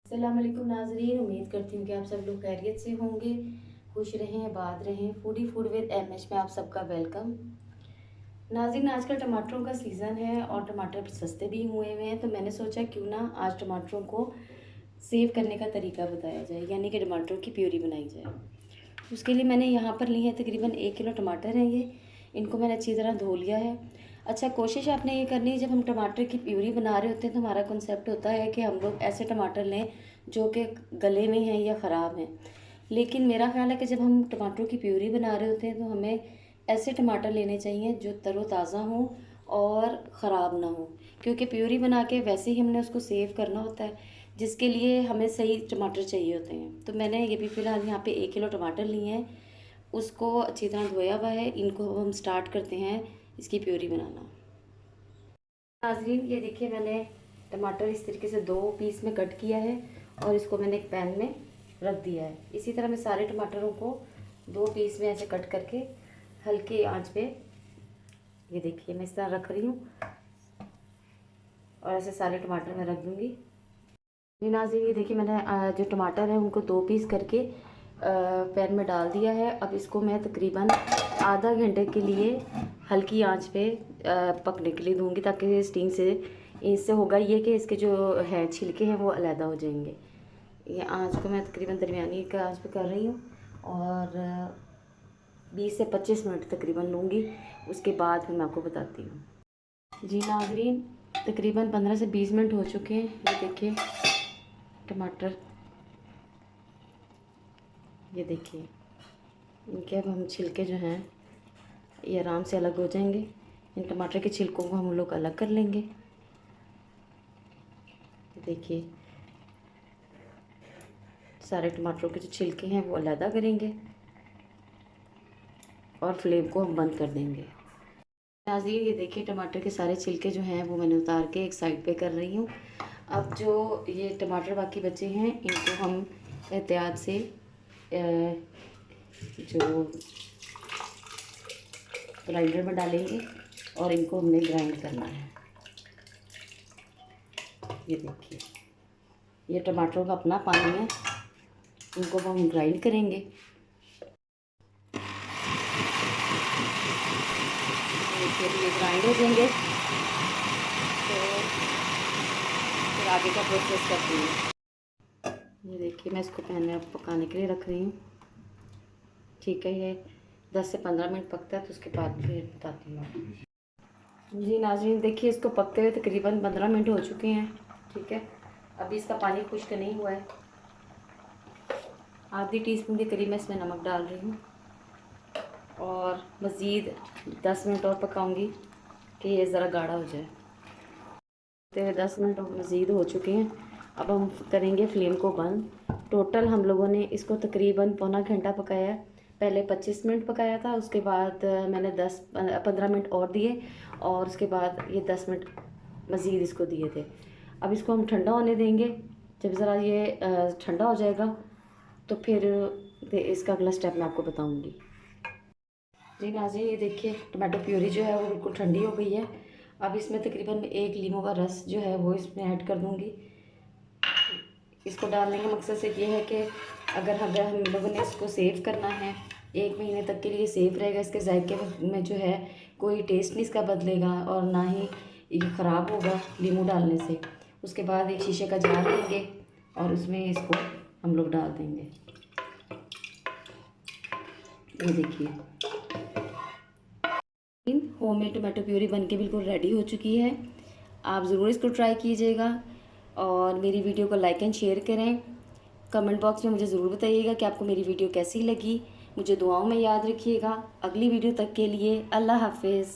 अस्सलाम वालेकुम नाज़रीन, उम्मीद करती हूँ कि आप सब लोग खैरियत से होंगे, खुश रहें, आबाद रहें। फूडी फूड विद एमएच में आप सबका वेलकम। नाज़रीन, आजकल टमाटरों का सीज़न है और टमाटर सस्ते भी हुए हैं, तो मैंने सोचा क्यों ना आज टमाटरों को सेव करने का तरीका बताया जाए, यानी कि टमाटरों की प्यूरी बनाई जाए। उसके लिए मैंने यहाँ पर ली है तकरीबन 1 किलो टमाटर हैं ये। इनको मैंने अच्छी तरह धो लिया है। अच्छा, कोशिश आपने ये करनी है, जब हम टमाटर की प्यूरी बना रहे होते हैं तो हमारा कॉन्सेप्ट होता है कि हम लोग ऐसे टमाटर लें जो कि गले में हैं या ख़राब हैं। लेकिन मेरा ख़्याल है कि जब हम टमाटरों की प्यूरी बना रहे होते हैं तो हमें ऐसे टमाटर लेने चाहिए जो तरोताज़ा हों और ख़राब ना हो, क्योंकि प्यूरी बना के वैसे ही हमने उसको सेव करना होता है, जिसके लिए हमें सही टमाटर चाहिए होते हैं। तो मैंने ये भी फ़िलहाल यहाँ पे 1 किलो टमाटर लिए हैं, उसको अच्छी तरह धोया हुआ है। इनको हम स्टार्ट करते हैं इसकी प्यूरी बनाना। नाज़रीन, ये देखिए मैंने टमाटर इस तरीके से 2 पीस में कट किया है और इसको मैंने एक पैन में रख दिया है। इसी तरह मैं सारे टमाटरों को 2 पीस में ऐसे कट करके हल्की आंच पे, ये देखिए मैं इस तरह रख रही हूँ और ऐसे सारे टमाटर मैं रख दूँगी। जी नाज़रीन, ये देखिए मैंने जो टमाटर है उनको 2 पीस करके पैन में डाल दिया है। अब इसको मैं तकरीबन आधा घंटे के लिए हल्की आंच पे पकने के लिए दूंगी, ताकि स्टीम से इससे होगा ये कि इसके जो है छिलके हैं वो अलहदा हो जाएंगे। ये आंच को मैं तकरीबन दरमियानी का आंच पे कर रही हूँ और 20 से 25 मिनट तकरीबन लूँगी। उसके बाद फिर मैं आपको बताती हूँ। जी नाज़रीन, तकरीबन 15 से 20 मिनट हो चुके हैं। ये देखिए टमाटर, ये देखिए इनके अब हम छिलके जो हैं ये आराम से अलग हो जाएंगे। इन टमाटर के छिलकों को हम लोग अलग कर लेंगे। देखिए सारे टमाटरों के जो छिलके हैं वो अलहदा करेंगे और फ्लेम को हम बंद कर देंगे। नाज़रीन, ये देखिए टमाटर के सारे छिलके जो हैं वो मैंने उतार के एक साइड पे कर रही हूँ। अब जो ये टमाटर बाकी बचे हैं इनको हम एहतियात से जो ग्राइंडर में डालेंगे और इनको हमने ग्राइंड करना है। ये देखिए ये टमाटरों का अपना पानी है, इनको हम ग्राइंड करेंगे। फिर ये ग्राइंड हो जाएंगे तो फिर आगे का प्रोसेस करते हैं। ये देखिए मैं इसको पैन में अब पकाने के लिए रख रही हूँ। ठीक है, ये 10 से 15 मिनट पकता है तो उसके बाद फिर बताती हूँ। जी नाज़रीन, देखिए इसको पकते हुए तकरीबन 15 मिनट हो चुके हैं। ठीक है, अभी इसका पानी खुश्क नहीं हुआ है। आधी टीस्पून के करीब मैं इसमें नमक डाल रही हूँ और मज़ीद 10 मिनट और पकाऊंगी कि ये ज़रा गाढ़ा हो जाए। तो 10 मिनट मज़ीद हो चुके हैं। अब हम करेंगे फ्लेम को बंद। टोटल हम लोगों ने इसको तकरीबन पौना घंटा पकाया। पहले 25 मिनट पकाया था, उसके बाद मैंने 15 मिनट और दिए और उसके बाद ये 10 मिनट मज़ीद इसको दिए थे। अब इसको हम ठंडा होने देंगे। जब ज़रा ये ठंडा हो जाएगा तो फिर इसका अगला स्टेप मैं आपको बताऊँगी। जी नाज़रीन, ये देखिए टमाटो प्यूरी जो है वो बिल्कुल ठंडी हो गई है। अब इसमें तकरीबन 1 लीमू का रस जो है वो इसमें ऐड कर दूँगी। इसको डालने का मकसद सिर्फ ये है कि अगर हम लोगों ने इसको सेव करना है 1 महीने तक के लिए सेव रहेगा। इसके जायके में जो है कोई टेस्ट नहीं इसका बदलेगा और ना ही ये ख़राब होगा लीमू डालने से। उसके बाद एक शीशे का जार लेंगे और उसमें इसको हम लोग डाल देंगे। ये देखिए होममेड टमाटो प्यूरी बनके बिल्कुल रेडी हो चुकी है। आप ज़रूर इसको ट्राई कीजिएगा और मेरी वीडियो को लाइक एंड शेयर करें। कमेंट बॉक्स में मुझे ज़रूर बताइएगा कि आपको मेरी वीडियो कैसी लगी। मुझे दुआओं में याद रखिएगा। अगली वीडियो तक के लिए अल्लाह हाफिज़।